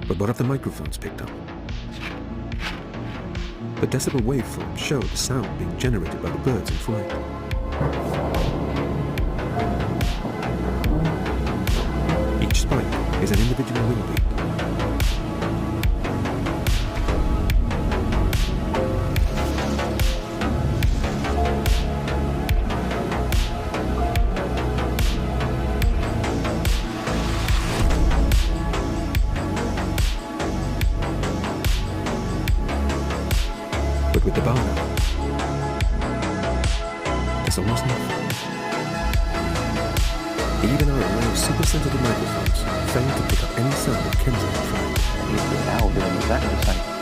But what have the microphones picked up? The decibel waveforms show the sound being generated by the birds in flight. Each spike is an individual wing beat. But with the Bana, it's almost nothing. Even our array of super-sensitive microphones fail to pick up any sound of Kensington flight. He's now doing exactly the same.